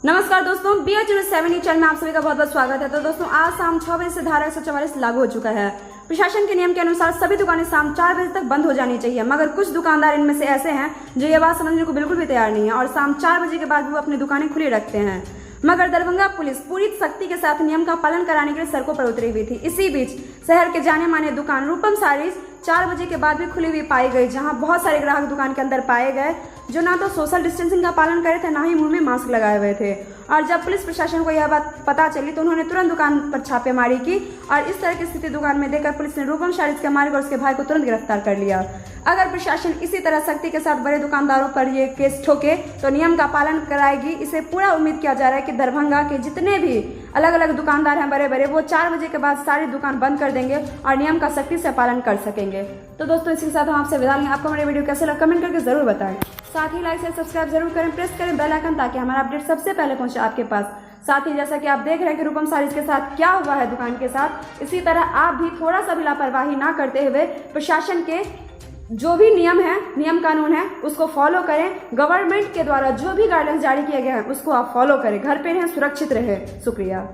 नमस्कार दोस्तों, BH7 channel में आप सभी का बहुत बहुत स्वागत है। तो दोस्तों, आज शाम 6 बजे से धारा 144 लागू हो चुका है। प्रशासन के नियम के अनुसार सभी दुकानें शाम 4 बजे तक बंद हो जानी चाहिए, मगर कुछ दुकानदार इनमें से ऐसे हैं जो ये बात समझने को बिल्कुल भी तैयार नहीं है और शाम 4 बजे के बाद भी वो अपनी दुकानें खुली रखते हैं। मगर दरभंगा पुलिस पूरी सख्ती के साथ नियम का पालन कराने के लिए सड़कों पर उतरी हुई थी। इसी बीच शहर के जाने माने दुकान रूपम सारीज 4 बजे के बाद भी खुली हुई पाई गई, जहां बहुत सारे ग्राहक दुकान के अंदर पाए गए जो ना तो सोशल डिस्टेंसिंग का पालन करे थे, ना ही मुंह में मास्क लगाए हुए थे। और जब पुलिस प्रशासन को यह बात पता चली तो उन्होंने तुरंत दुकान पर छापेमारी की और इस तरह की स्थिति दुकान में देखकर पुलिस ने रूपम सारीज के मालिक और उसके भाई को तुरंत गिरफ्तार कर लिया। अगर प्रशासन इसी तरह सख्ती के साथ बड़े दुकानदारों पर ये केस ठोके तो नियम का पालन कराएगी। इसे पूरा उम्मीद किया जा रहा है कि दरभंगा के जितने भी अलग अलग दुकानदार हैं बड़े बड़े, वो 4 बजे के बाद सारी दुकान बंद कर देंगे और नियम का सख्ती से पालन कर सकेंगे। तो दोस्तों, इसी के साथ हम आपसे विदा लेंगे। आपको हमारे वीडियो कैसे लगा कमेंट करके जरूर बताएं। साथ ही लाइक से सब्सक्राइब जरूर करें, प्रेस करें बेल आइकन ताकि हमारा अपडेट सबसे पहले पहुंचे आपके पास। साथ ही जैसा कि आप देख रहे हैं कि रूपम सारीज के साथ क्या हुआ है दुकान के साथ, इसी तरह आप भी थोड़ा सा भी लापरवाही ना करते हुए प्रशासन के जो भी नियम है, नियम कानून है, उसको फॉलो करें। गवर्नमेंट के द्वारा जो भी गाइडलाइंस जारी किए गए हैं उसको आप फॉलो करें। घर पे रहें, सुरक्षित रहें। शुक्रिया।